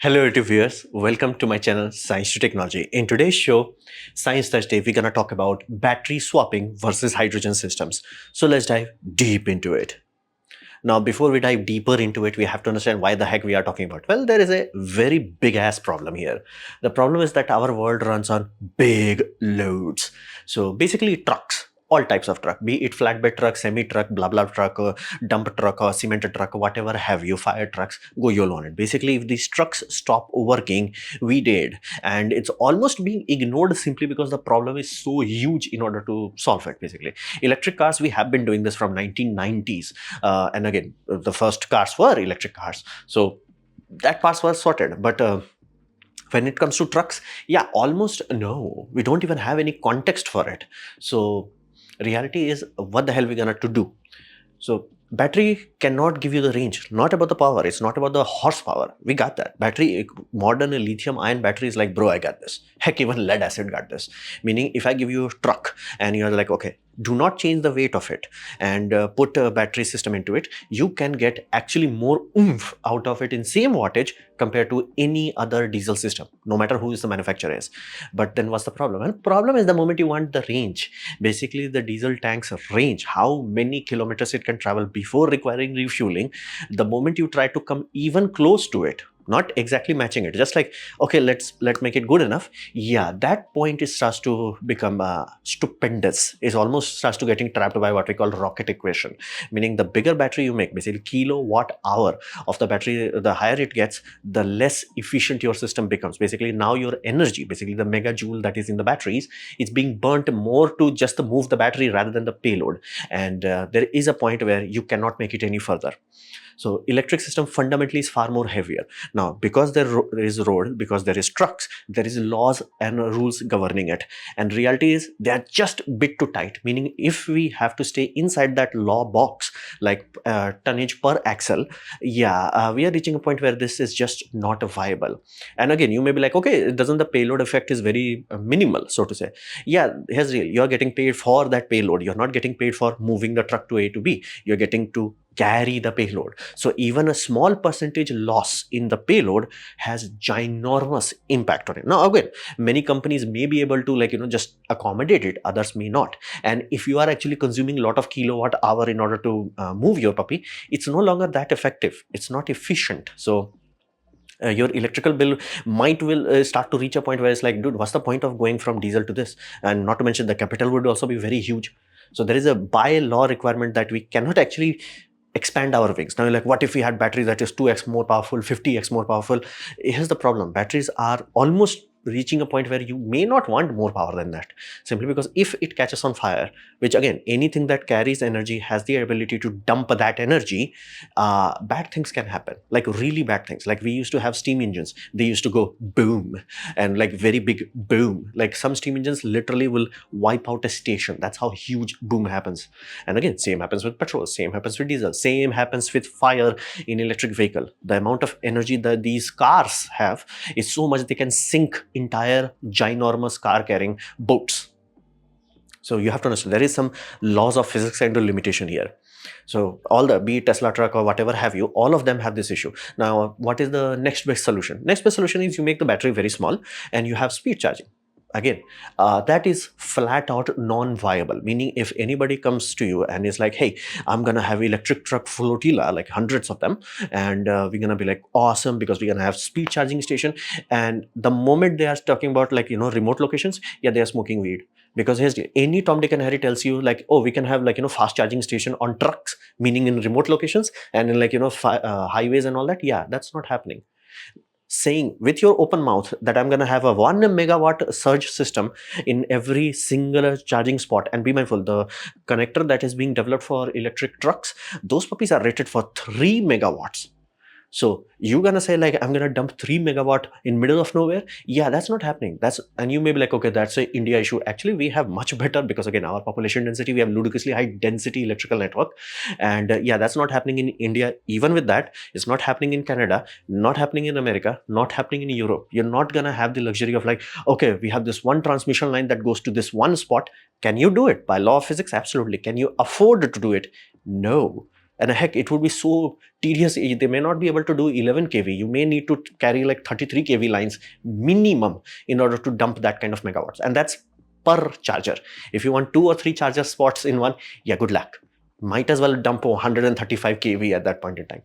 Hello YouTube viewers, welcome to my channel Science to Technology. In today's show, Science Thursday, we're gonna talk about battery swapping versus hydrogen systems. So let's dive deep into it. Now, before we dive deeper into it, we have to understand why the heck we are talking about. Well, there is a very big ass problem here. The problem is that our world runs on big loads. So basically trucks, all types of truck, be it flatbed truck, semi truck, blah blah truck, dump truck or cemented truck, whatever have you, fire trucks, go YOLO on it. Basically, if these trucks stop working, we did. And it's almost being ignored simply because the problem is so huge in order to solve it. Basically, electric cars, we have been doing this from 1990s. And again, the first cars were electric cars. So that part was sorted. But when it comes to trucks, yeah, almost no. We don't even have any context for it. So reality is, what the hell we gonna to do? So battery cannot give you the range, not about the power, it's not about the horsepower. We got that. Battery, modern lithium ion battery is like, bro, I got this. Heck, even lead acid got this. Meaning, if I give you a truck and you're like, okay, do not change the weight of it and put a battery system into it, you can get actually more oomph out of it in same wattage compared to any other diesel system, no matter who is the manufacturer is. But then what's the problem? And problem is the moment you want the range, basically the diesel tank's range, how many kilometers it can travel before requiring refueling, the moment you try to come even close to it, not exactly matching it, just like, okay, let's make it good enough, yeah, that point it starts to become stupendous. It almost starts to getting trapped by what we call rocket equation. Meaning, the bigger battery you make, basically kilowatt hour of the battery, the higher it gets, the less efficient your system becomes. Basically, now your energy, basically the megajoule that is in the batteries, it's being burnt more to just to move the battery rather than the payload. And there is a point where you cannot make it any further. So electric system fundamentally is far more heavier. Now, because there is road, because there is trucks, there is laws and rules governing it. And reality is they are just a bit too tight. Meaning, if we have to stay inside that law box, like tonnage per axle, yeah, we are reaching a point where this is just not viable. And again, you may be like, okay, doesn't the payload effect is very minimal, so to say? Yeah, here's real. You're getting paid for that payload. You're not getting paid for moving the truck to A to B. You're getting to carry the payload. So even a small percentage loss in the payload has ginormous impact on it. Now again, many companies may be able to just accommodate it, others may not. And if you are actually consuming a lot of kilowatt hour in order to move your puppy, it's no longer that effective, it's not efficient. So your electrical bill will start to reach a point where it's like, dude, what's the point of going from diesel to this? And not to mention the capital would also be very huge. So there is a by law requirement that we cannot actually expand our wings. Now, like, what if we had batteries that is 2x more powerful, 50x more powerful? Here's the problem. Batteries are almost reaching a point where you may not want more power than that, simply because if it catches on fire, which again, anything that carries energy has the ability to dump that energy, bad things can happen, like really bad things. Like, we used to have steam engines, they used to go boom, and like very big boom. Like, some steam engines literally will wipe out a station. That's how huge boom happens. And again, same happens with petrol, same happens with diesel, same happens with fire in electric vehicle. The amount of energy that these cars have is so much they can sink entire ginormous car carrying boats. So you have to understand there is some laws of physics and limitation here. So all the, be it Tesla truck or whatever have you, all of them have this issue. Now, what is the next best solution? Next best solution is you make the battery very small and you have speed charging. Again, that is flat out non-viable. Meaning, if anybody comes to you and is like, hey, I'm gonna have electric truck flotilla, like hundreds of them, and we're gonna be like, awesome, because we're gonna have speed charging station. And the moment they are talking about remote locations, yeah, they are smoking weed. Because here's any Tom, Dick and Harry tells you like, oh, we can have fast charging station on trucks, meaning in remote locations, and in highways and all that. Yeah, that's not happening. Saying with your open mouth that I'm going to have a 1 megawatt surge system in every single charging spot, and be mindful, the connector that is being developed for electric trucks, those puppies are rated for 3 megawatts. So you're gonna say like, I'm gonna dump 3 megawatt in middle of nowhere? Yeah, that's not happening. And you may be like, okay, that's a India issue. Actually, we have much better, because again, our population density, we have ludicrously high density electrical network. And yeah, that's not happening in India. Even with that, it's not happening in Canada, not happening in America, not happening in Europe. You're not gonna have the luxury of like, okay, we have this one transmission line that goes to this one spot. Can you do it? By law of physics, absolutely. Can you afford to do it? No. And heck, it would be so tedious. They may not be able to do 11 kV. You may need to carry like 33 kV lines minimum in order to dump that kind of megawatts. And that's per charger. If you want 2 or 3 charger spots in one, yeah, good luck. Might as well dump 135 kV at that point in time.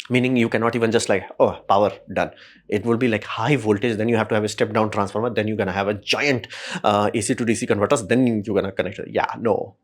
Meaning you cannot even just like, oh, power, done. It will be like high voltage, then you have to have a step down transformer, then you're gonna have a giant AC to DC converters, then you're gonna connect it. Yeah, no.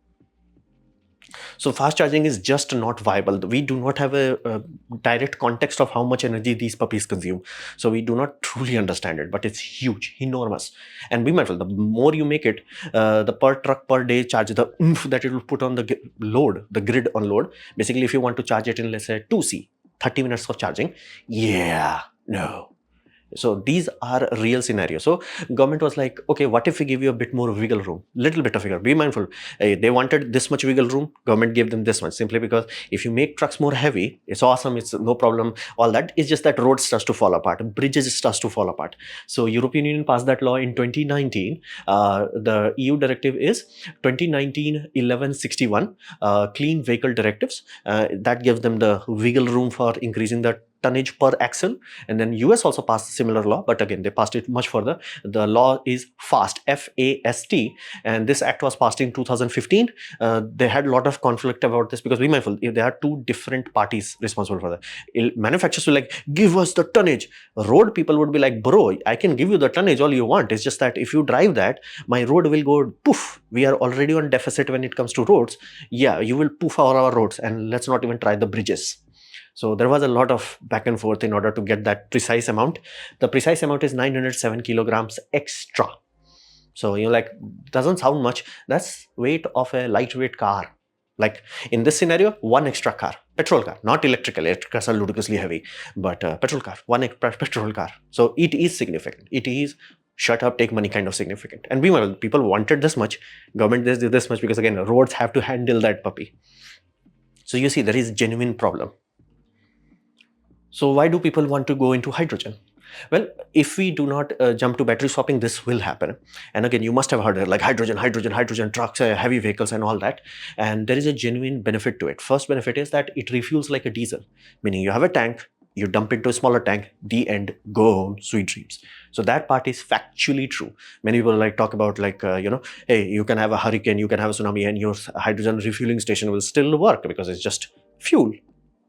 So fast charging is just not viable. We do not have a direct context of how much energy these puppies consume. So we do not truly understand it, but it's huge, enormous. And be mindful, the more you make it, the per truck per day charge, the oomph that it will put on the load, the grid on load. Basically, if you want to charge it in, let's say 2C, 30 minutes of charging, yeah, no. So these are real scenarios. So government was like, okay, what if we give you a bit more wiggle room, little bit of wiggle? Be mindful. They wanted this much wiggle room. Government gave them this much, simply because if you make trucks more heavy, it's awesome. It's no problem. All that is just that road starts to fall apart, bridges starts to fall apart. So European Union passed that law in 2019. The EU directive is 2019-1161, clean vehicle directives. That gives them the wiggle room for increasing the tonnage per axle. And then US also passed a similar law, but again, they passed it much further. The law is FAST, F-A-S-T, and this act was passed in 2015. They had a lot of conflict about this because be mindful, if there are two different parties responsible for that. Manufacturers will like, give us the tonnage. Road people would be like, bro, I can give you the tonnage all you want. It's just that if you drive that, my road will go poof. We are already on deficit when it comes to roads. Yeah, you will poof our roads, and let's not even try the bridges. So there was a lot of back and forth in order to get that precise amount. The precise amount is 907 kilograms extra. So you're like, doesn't sound much. That's weight of a lightweight car. Like in this scenario, one extra car, petrol car, not electrical. Electric cars are ludicrously heavy, but petrol car, one extra petrol car. So it is significant. It is shut up, take money kind of significant. And meanwhile, people wanted this much. Government did this much because again, roads have to handle that puppy. So you see, there is a genuine problem. So why do people want to go into hydrogen? Well, if we do not jump to battery swapping, this will happen. And again, you must have heard it, like hydrogen trucks, heavy vehicles and all that. And there is a genuine benefit to it. First benefit is that it refuels like a diesel, meaning you have a tank, you dump into a smaller tank, the end, go home, sweet dreams. So that part is factually true. Many people like talk about like, hey, you can have a hurricane, you can have a tsunami, and your hydrogen refueling station will still work because it's just fuel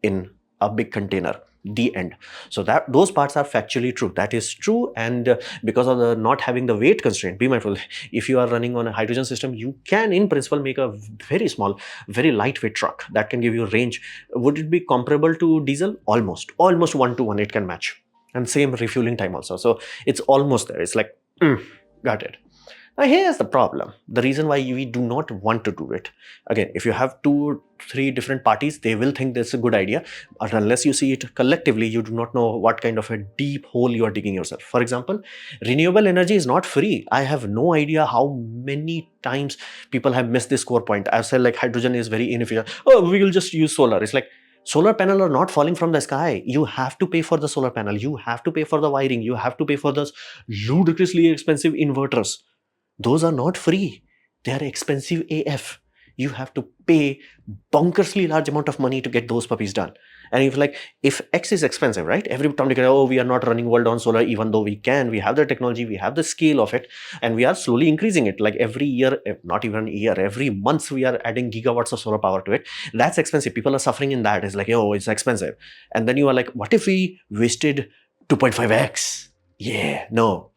in a big container, the end. So that those parts are factually true. That is true. And because of the not having the weight constraint, be mindful, if you are running on a hydrogen system, you can in principle make a very small, very lightweight truck that can give you range. Would it be comparable to diesel? Almost 1-to-1 it can match. And same refueling time also. So it's almost there. It's like, got it. Now here's the problem. The reason why we do not want to do it. Again, if you have 2-3 different parties, they will think that's a good idea. But unless you see it collectively, you do not know what kind of a deep hole you are digging yourself. For example, renewable energy is not free. I have no idea how many times people have missed this core point. I've said like hydrogen is very inefficient. Oh, we will just use solar. It's like, solar panel are not falling from the sky. You have to pay for the solar panel. You have to pay for the wiring. You have to pay for those ludicrously expensive inverters. Those are not free. They are expensive AF. You have to pay bonkersly large amount of money to get those puppies done. And if X is expensive, right? Every time you go, oh, we are not running world on solar, even though we can, we have the technology, we have the scale of it, and we are slowly increasing it. Like every year, not even a year, every month we are adding gigawatts of solar power to it. That's expensive. People are suffering in that. It's like, oh, it's expensive. And then you are like, what if we wasted 2.5x? Yeah, no.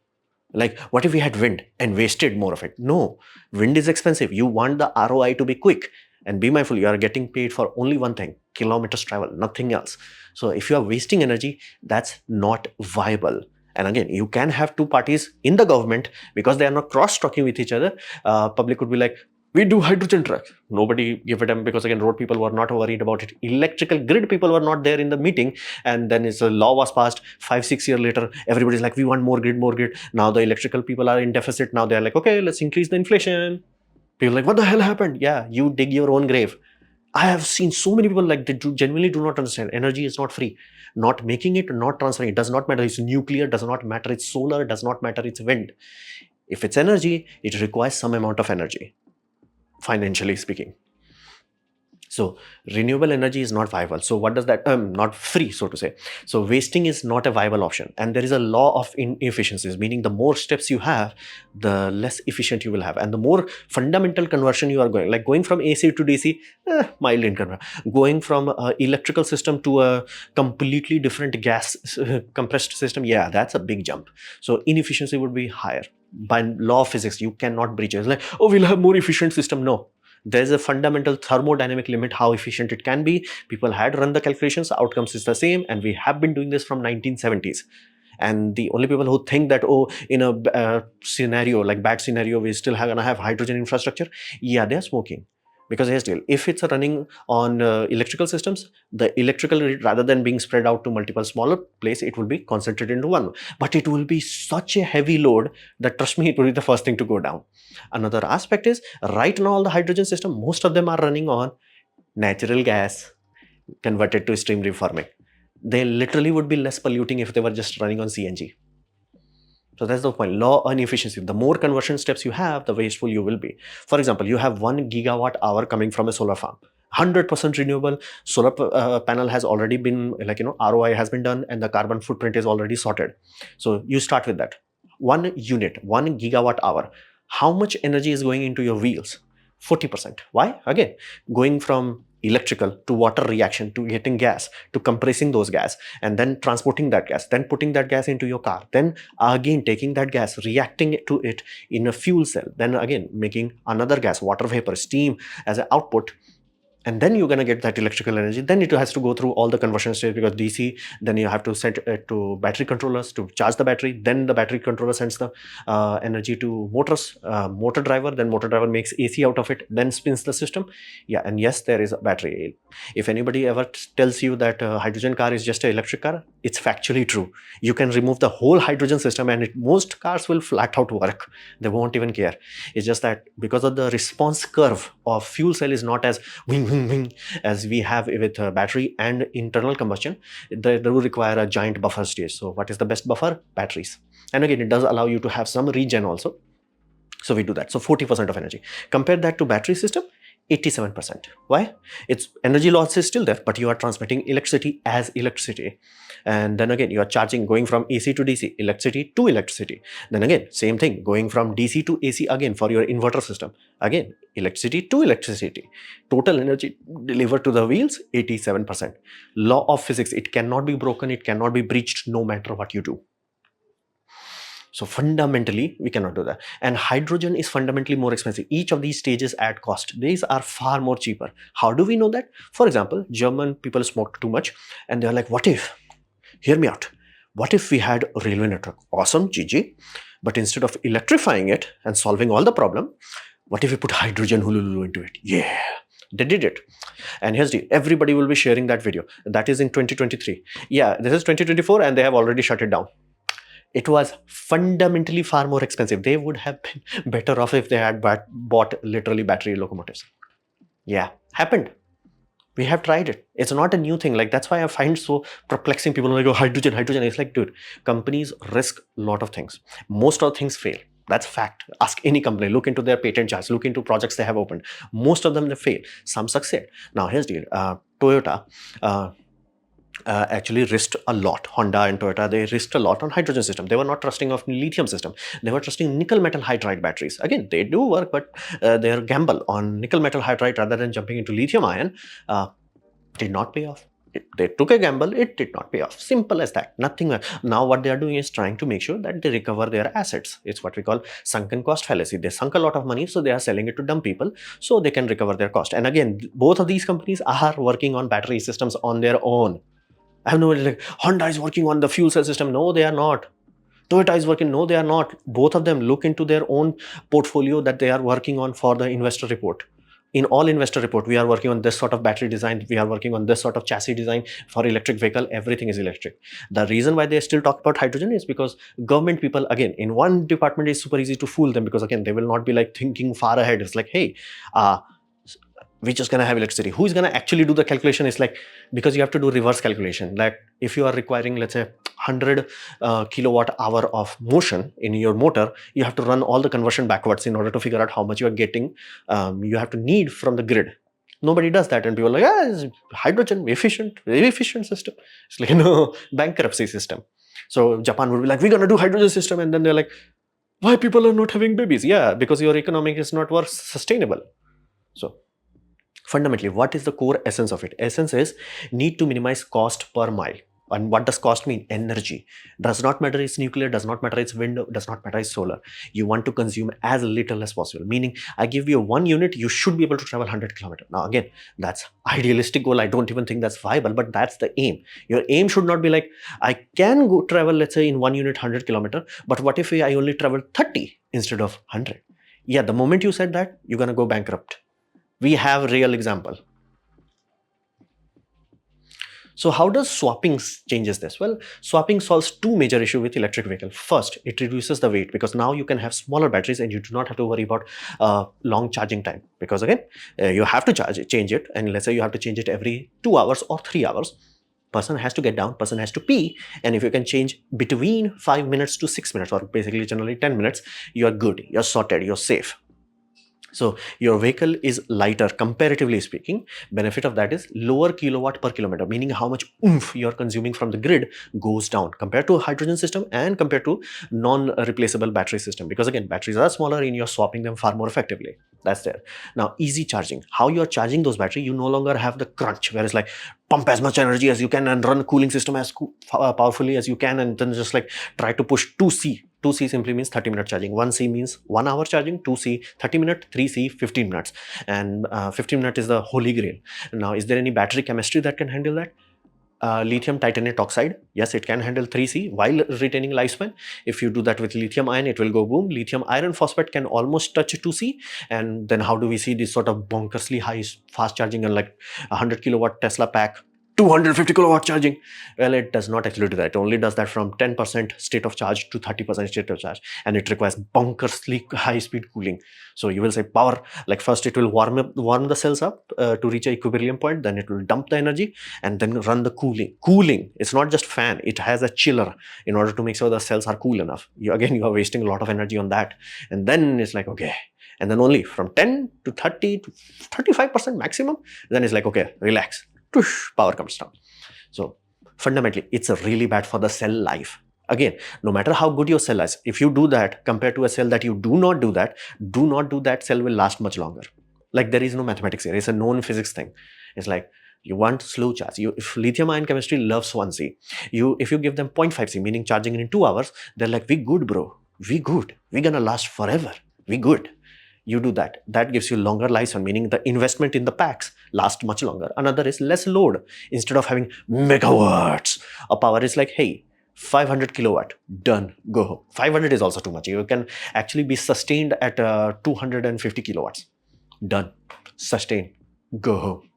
Like, what if we had wind and wasted more of it? No, wind is expensive. You want the ROI to be quick. And be mindful, you are getting paid for only one thing, kilometers travel, nothing else. So if you are wasting energy, that's not viable. And again, you can have two parties in the government because they are not cross-talking with each other. Public would be like, we do hydrogen trucks. Nobody give a damn because again, road people were not worried about it. Electrical grid people were not there in the meeting. And then a law was passed 5-6 years later. Everybody's like, we want more grid, more grid. Now the electrical people are in deficit. Now they're like, okay, let's increase the inflation. People are like, what the hell happened? Yeah, you dig your own grave. I have seen so many people like they genuinely do not understand. Energy is not free. Not making it, not transferring it. Does not matter. It's nuclear, does not matter. It's solar, does not matter. It's wind. If it's energy, it requires some amount of energy, financially speaking. So renewable energy is not viable. So what does that, not free, so to say. So wasting is not a viable option. And there is a law of inefficiencies, meaning the more steps you have, the less efficient you will have. And the more fundamental conversion you are going, like going from AC to DC, mild in conversion. Going from an electrical system to a completely different gas compressed system, yeah, that's a big jump. So inefficiency would be higher. By law of physics, you cannot breach it. It's like, oh, we'll have more efficient system. No, there's a fundamental thermodynamic limit how efficient it can be. People had run the calculations, outcomes is the same, and we have been doing this from 1970s. And the only people who think that, oh, in a scenario like bad scenario we still gonna have hydrogen infrastructure, yeah, they're smoking. Because here's the deal, if it's running on electrical systems, the electrical rate, rather than being spread out to multiple smaller places, it will be concentrated into one. But it will be such a heavy load that, trust me, it will be the first thing to go down. Another aspect is, right now all the hydrogen system, most of them are running on natural gas converted to steam reforming. They literally would be less polluting if they were just running on CNG. So that's the point. Law on efficiency. The more conversion steps you have, the wasteful you will be. For example, you have 1 gigawatt hour coming from a solar farm. 100% renewable. Solar panel has already been, like, ROI has been done and the carbon footprint is already sorted. So you start with that. 1 unit, 1 gigawatt hour. How much energy is going into your wheels? 40%. Why? Again, going from electrical to water reaction to getting gas to compressing those gas and then transporting that gas, then putting that gas into your car, then again taking that gas, reacting to it in a fuel cell, then again making another gas, water vapor, steam as an output. And then you're going to get that electrical energy. Then it has to go through all the conversion stages, because DC, then you have to send it to battery controllers to charge the battery. Then the battery controller sends the energy to motors, motor driver. Then motor driver makes AC out of it, then spins the system. Yeah, and yes, there is a battery. If anybody ever tells you that a hydrogen car is just an electric car, it's factually true. You can remove the whole hydrogen system and most cars will flat out work. They won't even care. It's just that because of the response curve of fuel cell is not as wing as we have with battery and internal combustion, they will require a giant buffer stage. So what is the best buffer? Batteries. And again, it does allow you to have some regen also. So we do that. So 40% of energy. Compare that to battery system, 87%. Why? Its energy loss is still there, but you are transmitting electricity as electricity. And then again, you are charging, going from AC to DC, electricity to electricity. Then again, same thing, going from DC to AC again for your inverter system. Again, electricity to electricity. Total energy delivered to the wheels, 87%. Law of physics, it cannot be broken, it cannot be breached no matter what you do. So fundamentally, we cannot do that. And hydrogen is fundamentally more expensive. Each of these stages add cost. These are far more cheaper. How do we know that? For example, German people smoked too much and they're like, what if, hear me out, what if we had a railway network? Awesome, GG. But instead of electrifying it and solving all the problem, what if we put hydrogen hululu into it? Yeah. They did it. And here's the, everybody will be sharing that video. That is in 2023. Yeah, this is 2024 and they have already shut it down. It was fundamentally far more expensive. They would have been better off if they had bought literally battery locomotives. Yeah, happened. We have tried it. It's not a new thing. Like, that's why I find so perplexing. People are like, oh, hydrogen. It's like, dude, companies risk a lot of things. Most of things fail. That's fact. Ask any company, look into their patent charts, look into projects they have opened. Most of them, they fail. Some succeed. Now, here's the deal. Toyota, actually risked a lot. Honda and Toyota, they risked a lot on hydrogen system. They were not trusting of lithium system. They were trusting nickel metal hydride batteries. Again, they do work, but their gamble on nickel metal hydride rather than jumping into lithium ion did not pay off. They took a gamble, it did not pay off. Simple as that. Nothing more. Now what they are doing is trying to make sure that they recover their assets. It's what we call sunken cost fallacy. They sunk a lot of money, so they are selling it to dumb people so they can recover their cost. And again, both of these companies are working on battery systems on their own. I have no idea, like, Honda is working on the fuel cell system. No, they are not. Toyota is working. No, they are not. Both of them look into their own portfolio that they are working on for the investor report. In all investor report, we are working on this sort of battery design. We are working on this sort of chassis design for electric vehicle. Everything is electric. The reason why they still talk about hydrogen is because government people, again, in one department, is super easy to fool them, because again, they will not be like thinking far ahead. It's like, hey, we're just going to have electricity. Who is going to actually do the calculation? It's like, because you have to do reverse calculation. Like, if you are requiring, let's say, 100 kilowatt hour of motion in your motor, you have to run all the conversion backwards in order to figure out how much you are getting, you have to need from the grid. Nobody does that, and people are like, it's hydrogen, efficient, very efficient system. It's like, no, bankruptcy system. So Japan would be like, we're gonna do hydrogen system, and then they're like, why people are not having babies? Yeah, because your economic is not worth sustainable. So fundamentally, what is the core essence of it? Essence is need to minimize cost per mile. And what does cost mean? Energy. Does not matter it's nuclear, does not matter it's wind, does not matter it's solar. You want to consume as little as possible. Meaning, I give you 1 unit, you should be able to travel 100 kilometers. Now again, that's idealistic goal. I don't even think that's viable, but that's the aim. Your aim should not be like, I can go travel, let's say in 1 unit 100 kilometers, but what if I only travel 30 instead of 100? Yeah, the moment you said that, you're gonna go bankrupt. We have real example. So how does swapping changes this? Well, swapping solves two major issues with electric vehicle. First, it reduces the weight because now you can have smaller batteries and you do not have to worry about long charging time. Because again, you have to change it, and let's say you have to change it every 2 hours or 3 hours. Person has to get down, person has to pee, and if you can change between 5 minutes to 6 minutes, or basically generally 10 minutes, you're good, you're sorted, you're safe. So your vehicle is lighter, comparatively speaking. Benefit of that is lower kilowatt per kilometer, meaning how much oomph you're consuming from the grid goes down compared to a hydrogen system and compared to non-replaceable battery system. Because again, batteries are smaller and you're swapping them far more effectively. That's there. Now, easy charging. How you're charging those batteries, you no longer have the crunch, where it's like pump as much energy as you can and run a cooling system as powerfully as you can, and then just like try to push 2C. 2C simply means 30-minute charging. 1C means 1 hour charging. 2C 30 minutes. 3C 15 minutes. And 15 minutes is the holy grail. Now, is there any battery chemistry that can handle that? Lithium titanate oxide, yes, it can handle 3C while retaining lifespan. If you do that with lithium ion, it will go boom. Lithium iron phosphate can almost touch 2C. And then how do we see this sort of bonkersly high fast charging and like 100 kilowatt Tesla pack, 250 kilowatt charging? Well, it does not actually do that. It only does that from 10% state of charge to 30% state of charge, and it requires bonkersly high speed cooling. So you will say power, like first it will warm the cells up to reach a equilibrium point, then it will dump the energy and then run the cooling. It's not just fan, it has a chiller in order to make sure the cells are cool enough. You are wasting a lot of energy on that, and then it's like, okay, and then only from 10 to 30 to 35% maximum, then it's like, okay, relax, power comes down. So fundamentally, it's really bad for the cell life. Again, no matter how good your cell is, if you do that compared to a cell that you do not do that, cell will last much longer. Like, there is no mathematics here. It's a known physics thing. It's like, you want slow charge. If lithium ion chemistry loves 1C, if you give them 0.5C, meaning charging in 2 hours, they're like, we good, bro. We good. We're gonna last forever. We good. You do that. That gives you longer lifespan, meaning the investment in the packs lasts much longer. Another is less load. Instead of having megawatts of power, is like, hey, 500 kilowatt, done, go home. 500 is also too much. You can actually be sustained at 250 kilowatts. Done, sustain, go home.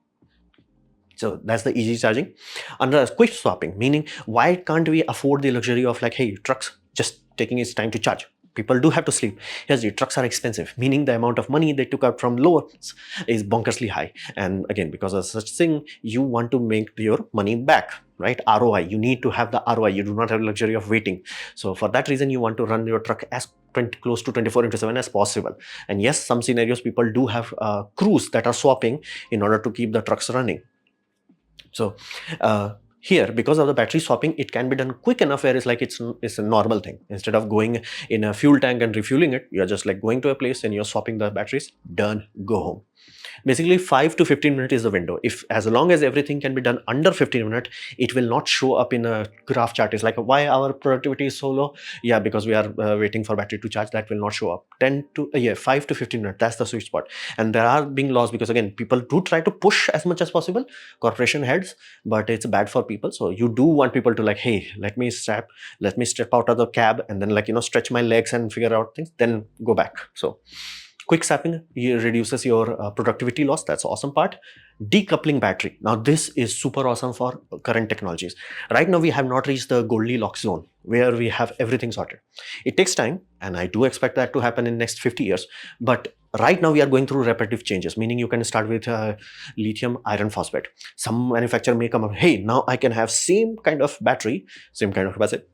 So that's the easy charging. Another quick swapping, meaning why can't we afford the luxury of like, hey, trucks just taking its time to charge? People do have to sleep. Yes, the trucks are expensive, meaning the amount of money they took out from loans is bonkersly high. And again, because of such thing, you want to make your money back, right? ROI, you need to have the ROI. You do not have the luxury of waiting. So for that reason, you want to run your truck as close to 24/7 as possible. And yes, some scenarios people do have crews that are swapping in order to keep the trucks running. So here, because of the battery swapping, it can be done quick enough where it's like it's a normal thing. Instead of going in a fuel tank and refueling it, you're just like going to a place and you're swapping the batteries, done, go home. Basically 5 to 15 minutes is the window. If as long as everything can be done under 15 minutes, it will not show up in a graph chart. It's like, why our productivity is so low? Yeah, because we are waiting for battery to charge. That will not show up. 5 to 15 minutes, that's the sweet spot. And there are being laws, because again, people do try to push as much as possible, corporation heads, but it's bad for people. So you do want people to like, hey, let me step out of the cab and then like, stretch my legs and figure out things, then go back. So quick swapping reduces your productivity loss. That's the awesome part. Decoupling battery. Now this is super awesome for current technologies. Right now we have not reached the Goldilocks zone where we have everything sorted. It takes time, and I do expect that to happen in next 50 years. But right now we are going through repetitive changes, meaning you can start with lithium iron phosphate. Some manufacturer may come up, hey, now I can have same kind of battery, same kind of capacity,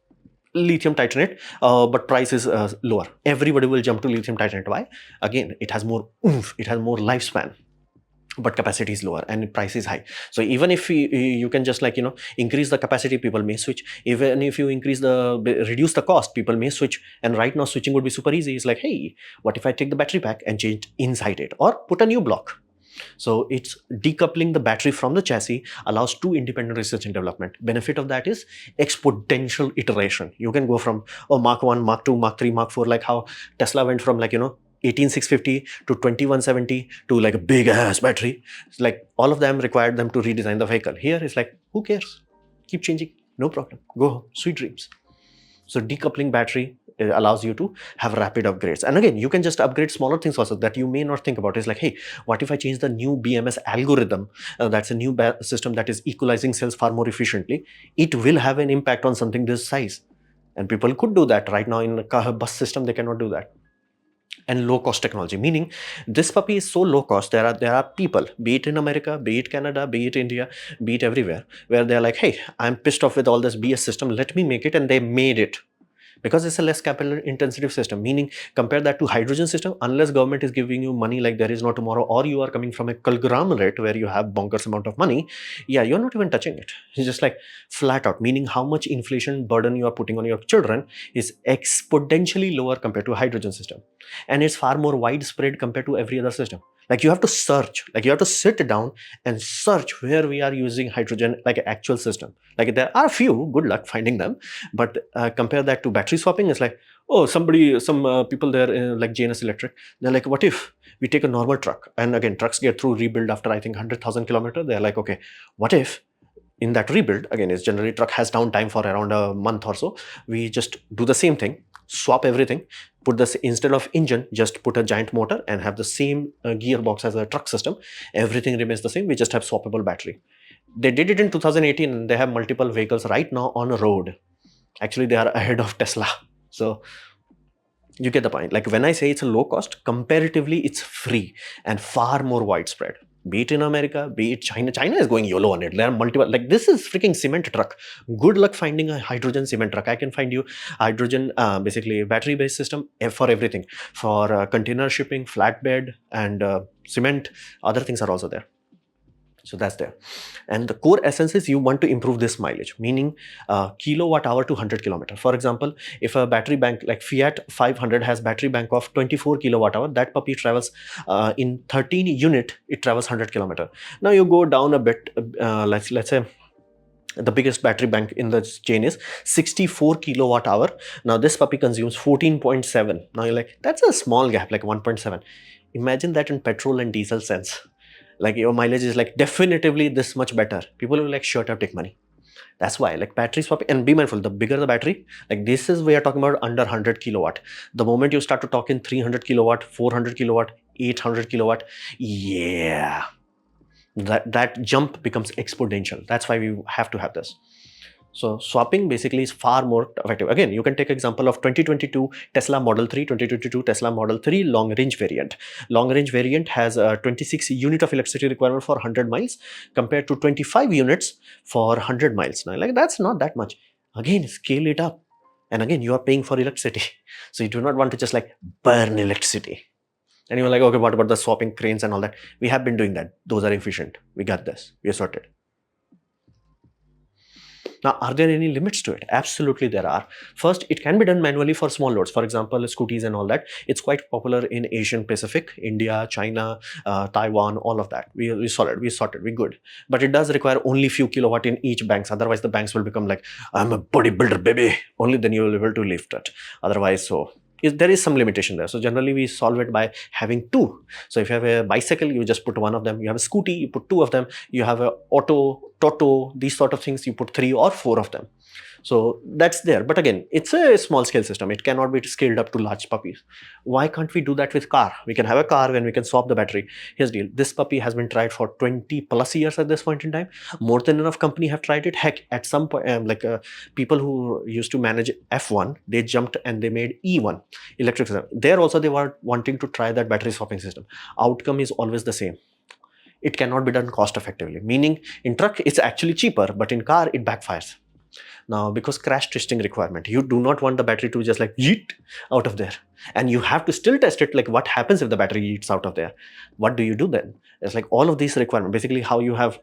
lithium titanate, but price is lower. Everybody will jump to lithium titanate. Why? Again, it has more oomph, it has more lifespan. but capacity is lower and price is high. So even if you can just like increase the capacity, people may switch. Even if you reduce the cost, people may switch. And right now switching would be super easy. It's like, hey, what if I take the battery pack and change inside it or put a new block? So it's decoupling the battery from the chassis allows two independent research and development. Benefit of that is exponential iteration. You can go from Mark 1, Mark 2, Mark 3, Mark 4, like how Tesla went from 18650 to 2170 to like a big ass battery. It's like all of them required them to redesign the vehicle. Here it's like, who cares? Keep changing, no problem. Go home, sweet dreams. So decoupling battery allows you to have rapid upgrades. And again, you can just upgrade smaller things also that you may not think about. It's like, hey, what if I change the new BMS algorithm? That's a new system that is equalizing cells far more efficiently. It will have an impact on something this size. And people could do that. Right now in a bus system, they cannot do that. And low cost technology, meaning this puppy is so low cost. There are people, be it in America, be it Canada, be it India, be it everywhere, where they're like, hey, I'm pissed off with all this BS system, let me make it. And they made it because it's a less capital intensive system. Meaning, compare that to hydrogen system. Unless government is giving you money like there is no tomorrow, or you are coming from a conglomerate where you have bonkers amount of money, yeah, you're not even touching it. It's just like flat out, meaning how much inflation burden you are putting on your children is exponentially lower compared to a hydrogen system. And it's far more widespread compared to every other system. Like you have to search, like you have to sit down and search where we are using hydrogen, like an actual system. Like there are a few, good luck finding them. But compare that to battery swapping. It's like, oh, some people there like JNS Electric, they're like, what if we take a normal truck? And again, trucks get through rebuild after I think 100,000 kilometers. They're like, okay, what if in that rebuild, again, it's generally truck has downtime for around a month or so. We just do the same thing, swap everything, put this instead of engine, just put a giant motor and have the same gearbox as a truck system. Everything remains the same. We just have swappable battery. They did it in 2018 and they have multiple vehicles right now on a road. Actually, they are ahead of Tesla. So you get the point. Like when I say it's a low cost, comparatively, it's free and far more widespread. Be it in America, be it China. China is going YOLO on it. There are multiple, like this is freaking cement truck. Good luck finding a hydrogen cement truck. I can find you hydrogen, basically battery based system for everything. For container shipping, flatbed and cement, other things are also there. So that's there. And the core essence is you want to improve this mileage, meaning kilowatt hour to 100 kilometer. For example, if a battery bank like Fiat 500 has battery bank of 24 kilowatt hour, that puppy travels in 13 unit, it travels 100 kilometer. Now you go down a bit, let's say the biggest battery bank in the chain is 64 kilowatt hour. Now this puppy consumes 14.7. Now you're like, that's a small gap, like 1.7. Imagine that in petrol and diesel sense. Like your mileage is like definitively this much better. People will like, shut up, take money. That's why like battery swapping, and be mindful, the bigger the battery, like this is we are talking about under 100 kilowatt. The moment you start to talk in 300 kilowatt, 400 kilowatt, 800 kilowatt, yeah, that jump becomes exponential. That's why we have to have this. So swapping basically is far more effective. Again, you can take example of 2022 Tesla Model 3, 2022 Tesla Model 3 long range variant. Long range variant has a 26 unit of electricity requirement for 100 miles compared to 25 units for 100 miles. Now, like that's not that much. Again, scale it up. And again, you are paying for electricity. So you do not want to just like burn electricity. And you're like, okay, what about the swapping cranes and all that? We have been doing that. Those are efficient. We got this. We are sorted. Now, are there any limits to it? Absolutely there are. First, it can be done manually for small loads. For example, scooties and all that. It's quite popular in Asian Pacific, India, China, Taiwan, all of that. We sorted, we good. But it does require only few kilowatt in each banks. Otherwise, the banks will become like, I'm a bodybuilder, baby. Only then you will be able to lift it. Otherwise, so there is some limitation there. So generally we solve it by having two. So if you have a bicycle, you just put one of them. You have a scooty, you put two of them. You have a auto, toto, these sort of things, you put 3 or 4 of them. So that's there. But again, it's a small scale system. It cannot be scaled up to large puppies. Why can't we do that with car? We can have a car when we can swap the battery. Here's the deal. This puppy has been tried for 20 plus years at this point in time. More than enough company have tried it. Heck, at some point, people who used to manage F1, they jumped and they made E1, electric system. There also they were wanting to try that battery swapping system. Outcome is always the same. It cannot be done cost effectively. Meaning in truck, it's actually cheaper, but in car, it backfires. Now, because crash testing requirement, you do not want the battery to just like yeet out of there. And you have to still test it, like what happens if the battery yeets out of there? What do you do then? It's like all of these requirements, basically how you have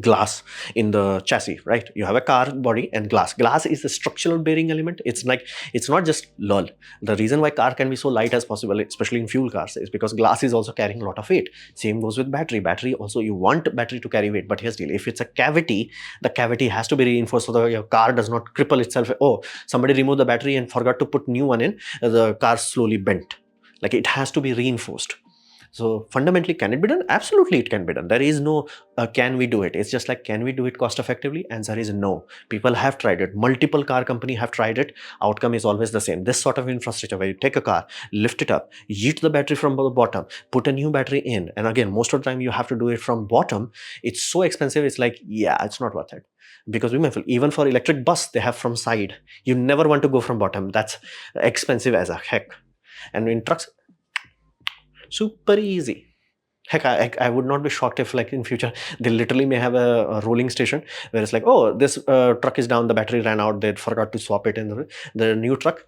glass in the chassis, right? You have a car body and glass is a structural bearing element. It's like, it's not just lol. The reason why car can be so light as possible, especially in fuel cars, is because glass is also carrying a lot of weight. Same goes with battery also, you want battery to carry weight, but here's the deal: if it's a cavity, the cavity has to be reinforced so that your car does not cripple itself. Oh, somebody removed the battery and forgot to put new one in, the car slowly bent. Like, it has to be reinforced. So fundamentally, can it be done? Absolutely, it can be done. There is no can we do it. It's just like, can we do it cost effectively? Answer is no. People have tried it. Multiple car companies have tried it. Outcome is always the same. This sort of infrastructure where you take a car, lift it up, yeet the battery from the bottom, put a new battery in. And again, most of the time you have to do it from bottom. It's so expensive. It's like, yeah, it's not worth it. Because remember, even for electric bus, they have from side. You never want to go from bottom. That's expensive as a heck. And in trucks, super easy. Heck, I would not be shocked if, like, in future they literally may have a rolling station where it's like, oh, this truck is down, the battery ran out, they forgot to swap it in the new truck.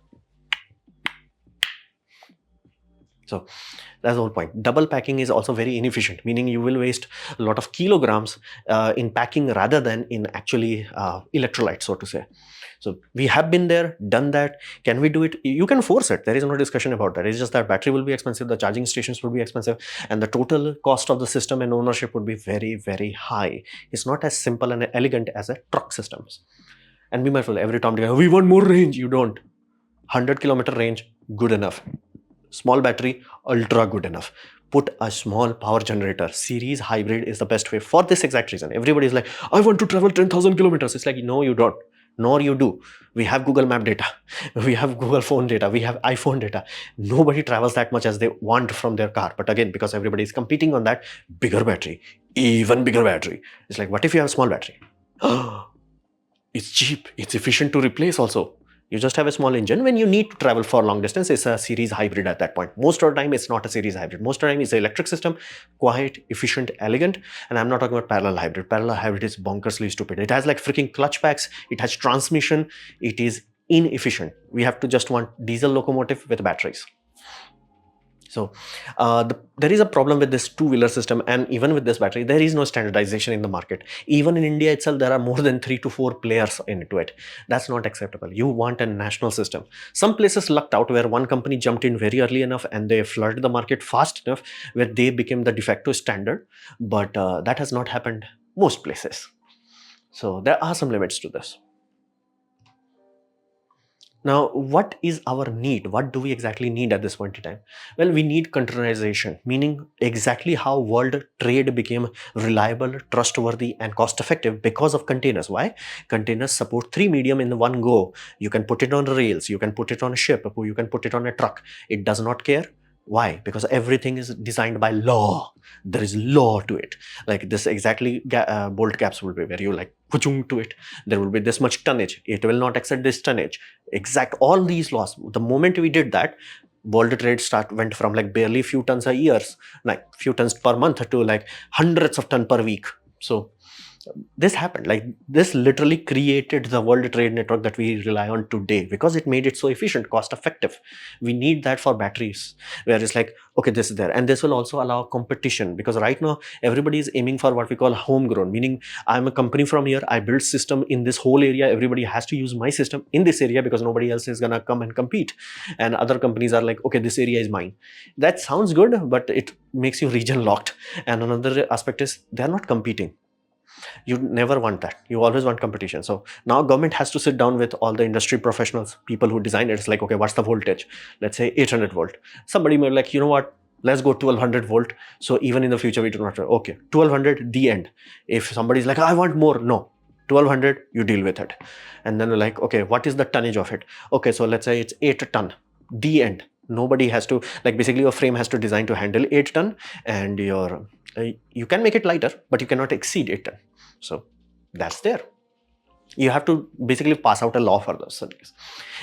So that's the whole point. Double packing is also very inefficient, meaning you will waste a lot of kilograms in packing rather than in actually electrolytes, so to say. So we have been there, done that. Can we do it? You can force it. There is no discussion about that. It's just that battery will be expensive, the charging stations will be expensive, and the total cost of the system and ownership would be very, very high. It's not as simple and elegant as a truck systems. And be mindful, every time we want more range. You don't. 100-kilometer range, good enough. Small battery, ultra good enough. Put a small power generator. Series hybrid is the best way for this exact reason. Everybody is like, I want to travel 10,000 kilometers. It's like, no, you don't. Nor you do. We have Google Map data. We have Google phone data. We have iPhone data. Nobody travels that much as they want from their car. But again, because everybody is competing on that, bigger battery, even bigger battery. It's like, what if you have a small battery? It's cheap. It's efficient to replace also. You just have a small engine. When you need to travel for long distance, it's a series hybrid at that point. Most of the time, it's not a series hybrid. Most of the time, it's an electric system, quiet, efficient, elegant. And I'm not talking about parallel hybrid. Parallel hybrid is bonkersly stupid. It has like freaking clutch packs. It has transmission. It is inefficient. We have to just want diesel locomotive with batteries. So there is a problem with this two-wheeler system, and even with this battery, there is no standardization in the market. Even in India itself, there are more than 3 to 4 players into it. That's not acceptable. You want a national system. Some places lucked out where one company jumped in very early enough and they flooded the market fast enough where they became the de facto standard. But that has not happened most places. So there are some limits to this. Now, what is our need? What do we exactly need at this point in time? Well, we need containerization, meaning exactly how world trade became reliable, trustworthy, and cost-effective because of containers. Why? Containers support 3 medium in one go. You can put it on rails, you can put it on a ship, you can put it on a truck. It does not care. Why? Because everything is designed by law. There is law to it. Like this exactly bolt caps will be where you like puchung to it. There will be this much tonnage. It will not exceed this tonnage. Exact all these laws. The moment we did that, world trade went from like barely few tons a year, like few tons per month, to like hundreds of tons per week. So this happened. Like this literally created the world trade network that we rely on today because it made it so efficient, cost effective. We need that for batteries, where it's like, okay, this is there. And this will also allow competition, because right now everybody is aiming for what we call homegrown, meaning I'm a company from here, I build system in this whole area, everybody has to use my system in this area because nobody else is gonna come and compete. And other companies are like, okay, this area is mine. That sounds good, but it makes you region locked. And another aspect is they're not competing. You never want that. You always want competition. So now government has to sit down with all the industry professionals, people who design it. It's like, okay, what's the voltage? Let's say 800 volt. Somebody may be like, you know what? Let's go 1200 volt. So even in the future, we do not, okay, 1200, the end. If somebody's like, I want more, no. 1200, you deal with it. And then we're like, okay, what is the tonnage of it? Okay, so let's say it's 8 ton, the end. Nobody has to, like basically your frame has to design to handle 8 ton, and your you can make it lighter, but you cannot exceed 8 ton. So that's there. You have to basically pass out a law for those things.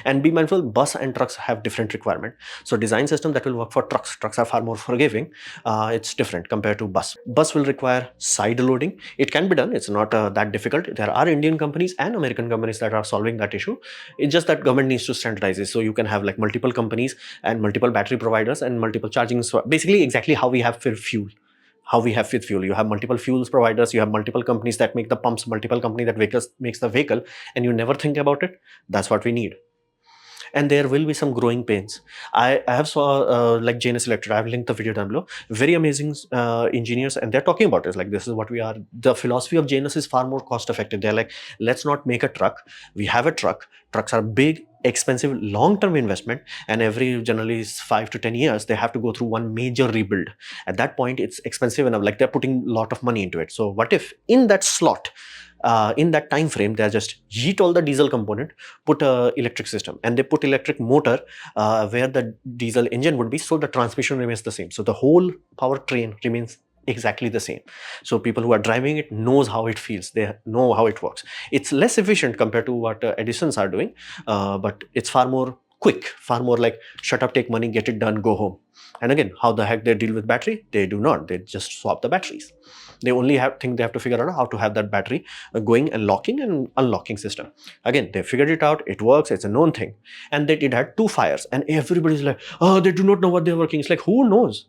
And be mindful, bus and trucks have different requirement. So design system that will work for trucks are far more forgiving. It's different compared to bus will require side loading. It can be done, it's not that difficult. There are Indian companies and American companies that are solving that issue. It's just that government needs to standardize it, so you can have like multiple companies and multiple battery providers and multiple charging, so basically exactly how we have for fuel. How we have with fuel, you have multiple fuels providers, you have multiple companies that make the pumps, multiple company that makes the vehicle, and you never think about it. That's what we need. And there will be some growing pains. I have saw like Janus Electric, I have linked the video down below, very amazing engineers, and they're talking about it like, this is what we are. The philosophy of Janus is far more cost effective. They're like, let's not make a truck. We have a trucks are big, expensive, long-term investment, and every generally is 5 to 10 years they have to go through one major rebuild. At that point it's expensive enough, like they're putting a lot of money into it. So what if in that slot, in that time frame, they're just yeet all the diesel component, put a electric system, and they put electric motor where the diesel engine would be, so the transmission remains the same, so the whole powertrain remains exactly the same. So people who are driving it knows how it feels, they know how it works. It's less efficient compared to what Edison's are doing, but it's far more quick, far more like shut up, take money, get it done, go home. And again, how the heck they deal with battery? They do not, they just swap the batteries. They only think they have to figure out how to have that battery going and locking and unlocking system. Again, they figured it out, it works, it's a known thing. And it had 2 fires, and everybody's like, oh, they do not know what they're working. It's like, who knows?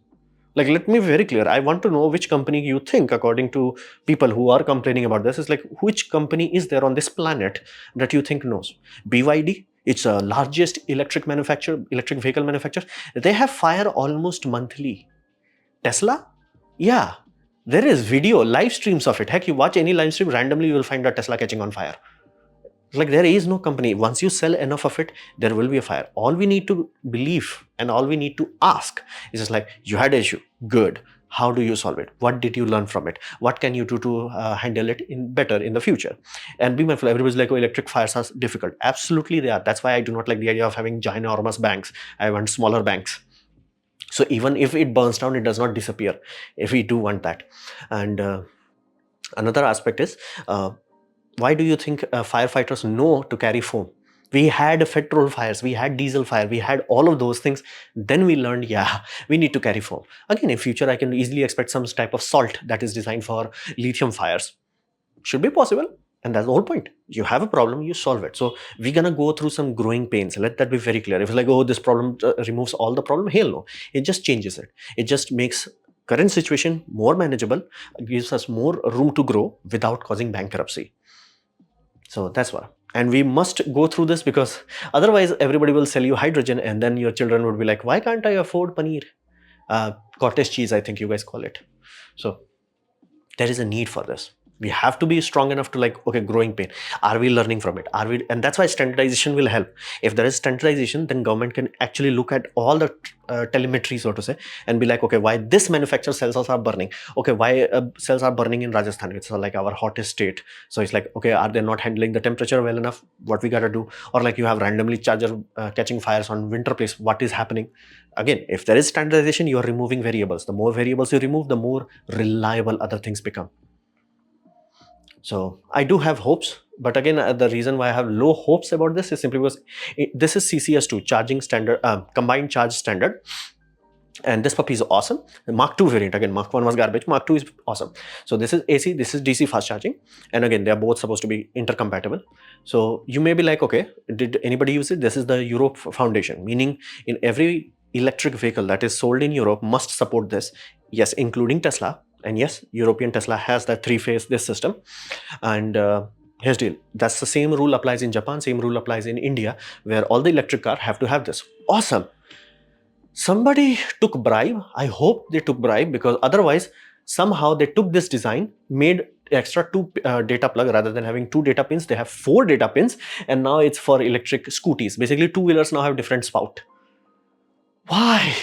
Like, let me be very clear. I want to know which company you think, according to people who are complaining about this, is like, which company is there on this planet that you think knows? BYD, it's the largest electric vehicle manufacturer. They have fire almost monthly. Tesla? Yeah. There is video, live streams of it. Heck, you watch any live stream, randomly you will find a Tesla catching on fire. Like, there is no company. Once you sell enough of it, there will be a fire. All we need to believe and all we need to ask is just like, you had an issue. Good. How do you solve it? What did you learn from it? What can you do to handle it better in the future? And be mindful, everybody's like, oh, electric fires are difficult. Absolutely they are. That's why I do not like the idea of having ginormous banks. I want smaller banks. So even if it burns down, it does not disappear, if we do want that. And another aspect is, why do you think firefighters know to carry foam? We had petrol fires, we had diesel fire, we had all of those things. Then we learned, yeah, we need to carry foam. Again, in future, I can easily expect some type of salt that is designed for lithium fires. Should be possible. And that's the whole point. You have a problem, you solve it. So we're gonna go through some growing pains. Let that be very clear. If it's like, oh, this problem removes all the problem, hell no. It just changes it. It just makes current situation more manageable, gives us more room to grow without causing bankruptcy. So that's what. And we must go through this, because otherwise everybody will sell you hydrogen, and then your children would be like, why can't I afford paneer? Cottage cheese, I think you guys call it. So there is a need for this. We have to be strong enough to like, okay, growing pain. Are we learning from it? Are we? And that's why standardization will help. If there is standardization, then government can actually look at all the telemetry, so to say, and be like, okay, why this manufacturer cells are burning? Okay, why cells are burning in Rajasthan? It's like our hottest state. So it's like, okay, are they not handling the temperature well enough? What we gotta do? Or like you have randomly charger catching fires on winter place. What is happening? Again, if there is standardization, you are removing variables. The more variables you remove, the more reliable other things become. So I do have hopes, but again, the reason why I have low hopes about this is simply because this is CCS2, charging standard, combined charge standard. And this puppy is awesome. The Mark 2 variant, again, Mark 1 was garbage, Mark 2 is awesome. So this is AC, this is DC fast charging. And again, they are both supposed to be intercompatible. So you may be like, okay, did anybody use it? This is the Europe Foundation, meaning in every electric vehicle that is sold in Europe must support this. Yes, including Tesla. And yes, European Tesla has that 3-phase this system. And here's the deal. That's the same rule applies in Japan, same rule applies in India, where all the electric car have to have this. Awesome. Somebody took bribe. I hope they took bribe, because otherwise somehow they took this design, made extra 2 data plug. Rather than having 2 data pins, they have 4 data pins, and now it's for electric scooties. Basically, 2-wheelers now have different spout. Why?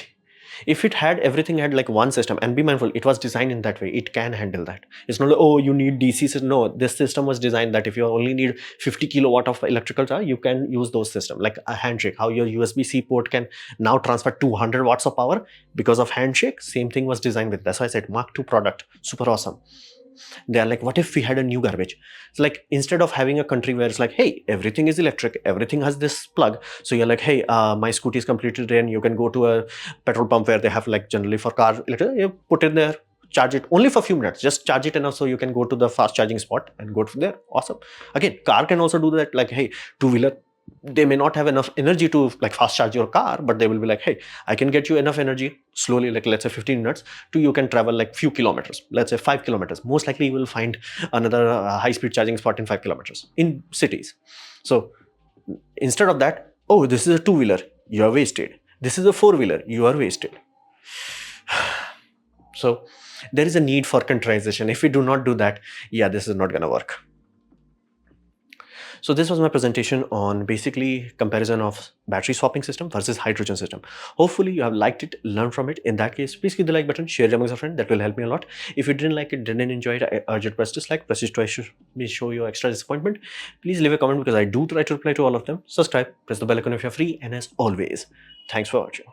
If it had everything had like one system, and be mindful, it was designed in that way, it can handle that. It's not like, oh, you need DC system. No, this system was designed that if you only need 50 kilowatt of electrical charge, you can use those systems, like a handshake, how your USB-C port can now transfer 200 watts of power because of handshake. Same thing was designed with. That's why I said Mark II product, super awesome. They are like, what if we had a new garbage? It's like, instead of having a country where it's like, hey, everything is electric, everything has this plug, so you're like, hey, my scooty is completely drained, you can go to a petrol pump where they have, like, generally for car electric, you put in there, charge it only for a few minutes, just charge it enough so you can go to the fast charging spot and go from there. Awesome. Again, car can also do that. Like, hey, two-wheeler, they may not have enough energy to like fast charge your car, but they will be like, hey, I can get you enough energy slowly, like let's say 15 minutes to, you can travel like few kilometers, let's say 5 kilometers. Most likely you will find another high speed charging spot in 5 kilometers in cities. So instead of that, oh, this is a two-wheeler, you are wasted. This is a four-wheeler, you are wasted. So there is a need for containerization. If we do not do that, yeah, this is not going to work. So this was my presentation on basically comparison of battery swapping system versus hydrogen system. Hopefully you have liked it, learned from it. In that case, please click the like button, share it amongst a friend. That will help me a lot. If you didn't like it, didn't enjoy it, I urge you to press dislike, press it twice to show your extra disappointment. Please leave a comment because I do try to reply to all of them. Subscribe, press the bell icon if you're free, and as always, thanks for watching.